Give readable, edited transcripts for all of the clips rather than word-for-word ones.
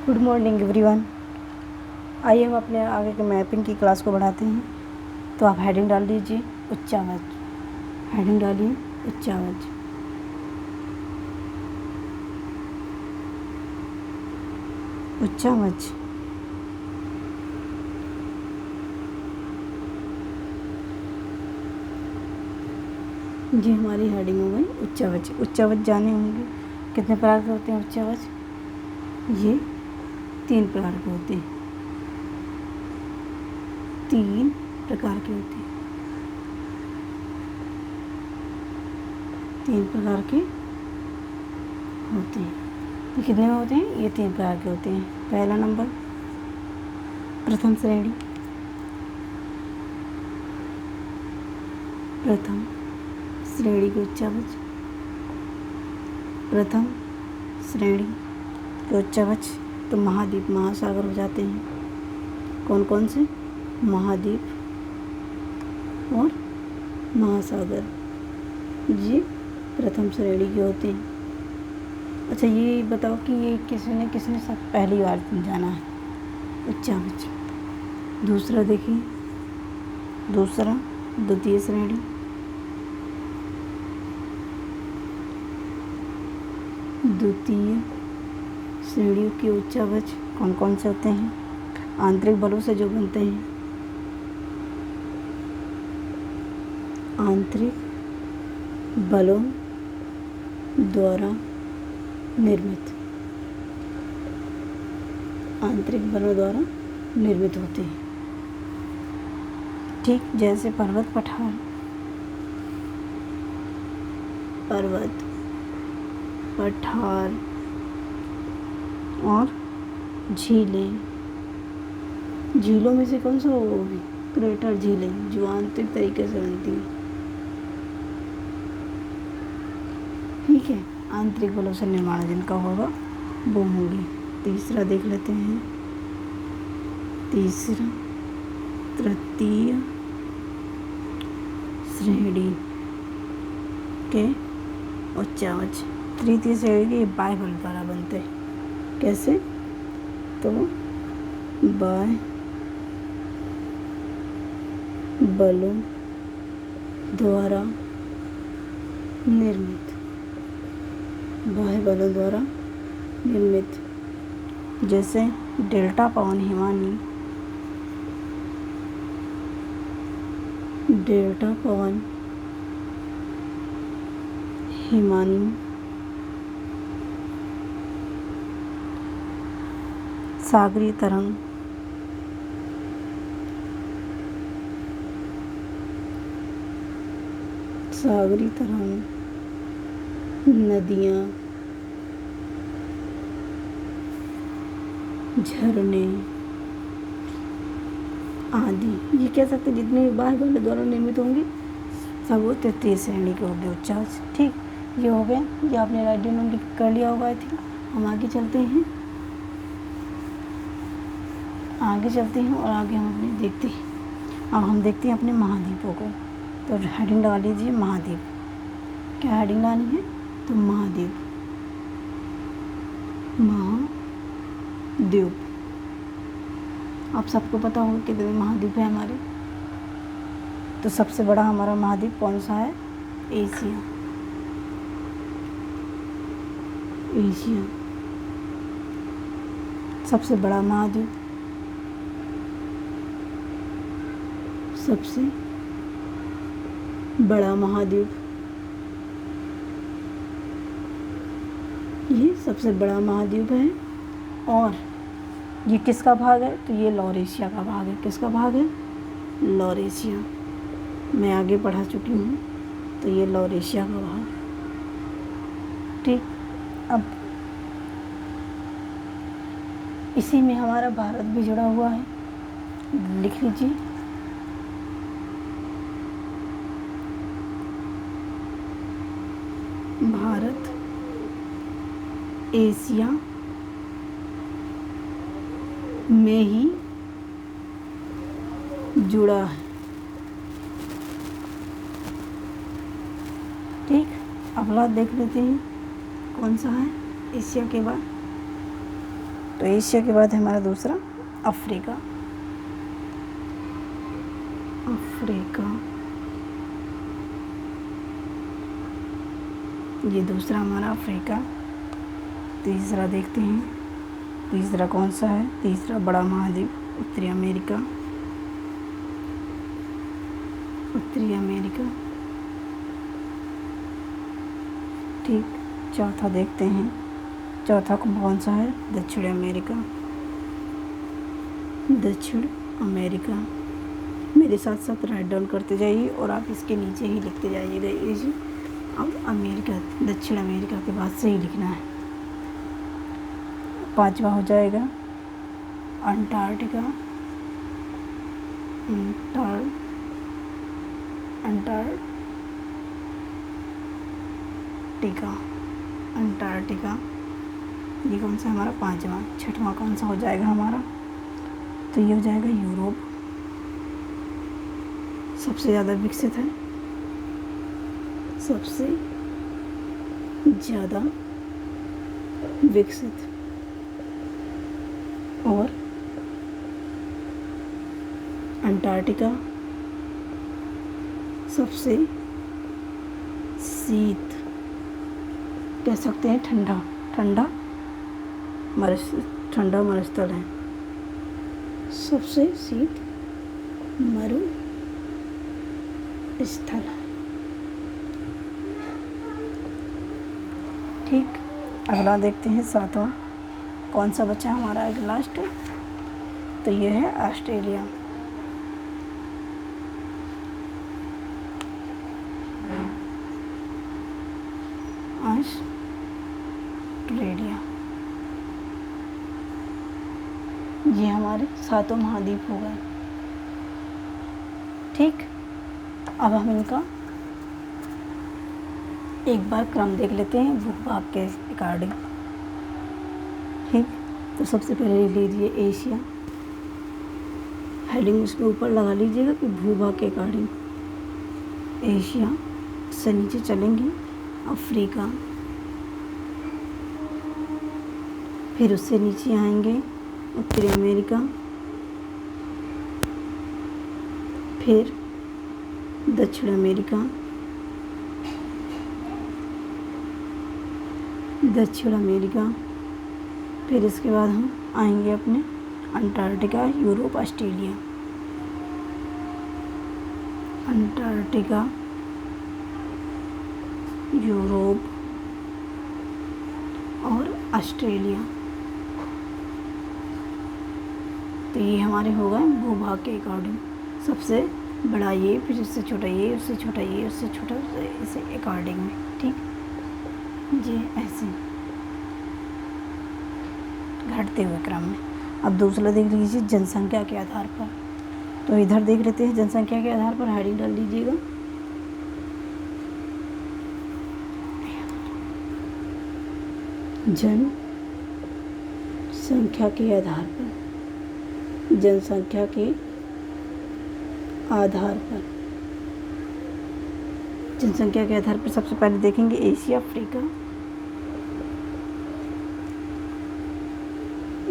Good morning everyone. आइए हम अपने आगे के मैपिंग की क्लास को बढ़ाते हैं। तो आप हेडिंग डाल दीजिए उच्चावच। हेडिंग डालिए उच्चावच। उच्चावच ये हमारी हेडिंग हो गई उच्चावच। उच्चावच जाने होंगे कितने प्रकार के होते हैं उच्चावच? ये 3 प्रकार के होते हैं। 3 प्रकार के होते हैं। 3 प्रकार के होते हैं। ये कितने में होते हैं? ये 3 प्रकार के होते हैं। पहला नंबर प्रथम श्रेणी। प्रथम श्रेणी के उच्चावच। प्रथम श्रेणी के उच्चावच तो महाद्वीप महासागर हो जाते हैं। कौन कौन से? महाद्वीप और महासागर, ये प्रथम श्रेणी के होते हैं। अच्छा ये बताओ कि ये किसने सब पहली बार जाना है उच्चावच? दूसरा देखिए, दूसरा द्वितीय श्रेणी। द्वितीय श्रेणी के उच्चावच कौन कौन से होते हैं? आंतरिक बलों से जो बनते हैं। आंतरिक बलों द्वारा निर्मित। आंतरिक बलों द्वारा निर्मित होते हैं। ठीक, जैसे पर्वत पठार, पर्वत पठार और झीलें। झीलों में से कौन सा होगी? क्रेटर झीलें जो आंतरिक तरीके से बनती हैं। ठीक है, आंतरिक बलों से निर्माण जिनका होगा वो होंगे। तीसरा देख लेते हैं। तीसरा तृतीय श्रेणी के उच्चावच। तृतीय श्रेणी के बाह्य बल द्वारा बनते हैं। कैसे? तो बाह्य बलों द्वारा निर्मित। बाह्य बलों द्वारा निर्मित, जैसे डेल्टा पवन हिमानी। डेल्टा पवन हिमानी, सागरीय तरंग, सागरीय तरंग, नदियाँ, झरने आदि। ये कह सकते जितने भी बाह्य बल द्वारा निर्मित होंगे सब वो तृतीय श्रेणी के होंगे उच्चावच। ठीक, ये हो गए। ये आपने राइट डाउन कर लिया होगा आई थिंक। हम आगे चलते हैं। और आगे हम अपने देखते हैं। अब हम देखते हैं अपने महाद्वीपों को। तो हेडिंग डाल लीजिए महाद्वीप। क्या हेडिंग डालनी है? तो महाद्वीप। महाद्वीप आप सबको पता होगा कितने महाद्वीप है हमारे। तो सबसे बड़ा हमारा महाद्वीप कौन सा है? एशिया। एशिया सबसे बड़ा महाद्वीप। सबसे बड़ा महाद्वीप, ये सबसे बड़ा महाद्वीप है। और ये किसका भाग है? तो ये लॉरेशिया का भाग है। किसका भाग है? लॉरेशिया। मैं आगे पढ़ा चुकी हूँ। तो ये लॉरेशिया का भाग। ठीक, अब इसी में हमारा भारत भी जुड़ा हुआ है। लिख लीजिए भारत एशिया में ही जुड़ा है। ठीक, अगला देख लेते हैं कौन सा है एशिया के बाद। तो एशिया के बाद है हमारा दूसरा अफ्रीका। अफ्रीका, ये दूसरा हमारा अफ्रीका। तीसरा देखते हैं, तीसरा कौन सा है? तीसरा बड़ा महाद्वीप उत्तरी अमेरिका। उत्तरी अमेरिका, ठीक। चौथा देखते हैं, चौथा कौन सा है? दक्षिण अमेरिका। दक्षिण अमेरिका, मेरे साथ साथ राइट डाउन करते जाइए और आप इसके नीचे ही लिखते जाइएगा। ये अब अमेरिका, दक्षिण अमेरिका के बाद से ही लिखना है। पांचवा हो जाएगा अंटार्कटिका। अंटार्कटिका, ये कौन सा हमारा? पांचवा। छठवां कौन सा हो जाएगा हमारा? तो ये हो जाएगा यूरोप। सबसे ज़्यादा विकसित है, सबसे ज़्यादा विकसित। और अंटार्कटिका सबसे शीत, कह सकते हैं ठंडा मरुस्थल है। सबसे शीत मरुस्थल है, ठीक। अगला देखते हैं, सातवां कौन सा बचा हमारा एक लास्ट? तो ये है ऑस्ट्रेलिया। ऑस्ट्रेलिया, ये हमारे सातों महाद्वीप हो गए, ठीक। अब हम इनका एक बार क्रम देख लेते हैं भूभाग के अकॉर्डिंग, ठीक। तो सबसे पहले लीजिए एशिया, हेडिंग उसके ऊपर लगा लीजिएगा कि भूभाग के अकॉर्डिंग एशिया। से नीचे चलेंगे अफ्रीका, फिर उससे नीचे आएंगे उत्तरी अमेरिका, फिर दक्षिण अमेरिका, फिर इसके बाद हम आएंगे अपने Antarctica, Europe, Australia. Antarctica, Europe और ऑस्ट्रेलिया। तो ये हमारे हो गए भूभाग के अकॉर्डिंग। सबसे बड़ा ये, फिर उससे छोटा ये, उससे छोटा ये, उससे छोटा इसे अकॉर्डिंग में, ठीक। ये ऐसे घटते हुए क्रम में। अब दूसरा देख लीजिए जनसंख्या के आधार पर। तो इधर देख लेते हैं जनसंख्या के आधार पर, हेडिंग डाल लीजिएगा जनसंख्या के आधार पर। जनसंख्या के आधार पर, जनसंख्या के आधार पर सबसे पहले देखेंगे एशिया, अफ्रीका,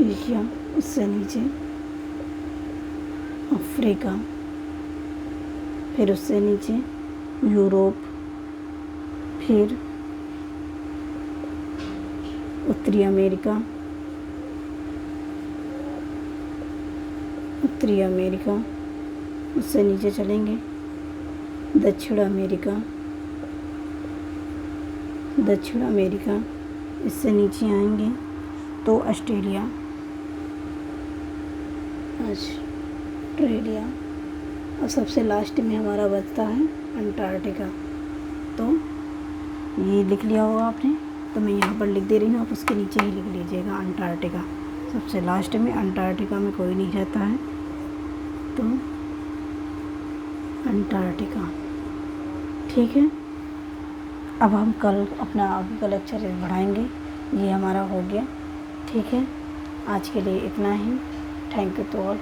एशिया, उससे नीचे अफ्रीका, फिर उससे नीचे यूरोप, फिर उत्तरी अमेरिका, उससे नीचे चलेंगे दक्षिण अमेरिका, इससे नीचे आएंगे तो ऑस्ट्रेलिया, और सबसे लास्ट में हमारा बचता है अंटार्कटिका। तो ये लिख लिया होगा आपने, तो मैं यहाँ पर लिख दे रही हूँ, आप उसके नीचे ही लिख लीजिएगा अंटार्कटिका। सबसे लास्ट में अंटार्कटिका में कोई नहीं रहता है, तो अंटार्कटिका, ठीक है। अब हम कल अपना आगे का लेक्चर बढ़ाएंगे। ये हमारा हो गया, ठीक है। आज के लिए इतना ही। थैंक यू तो ऑल।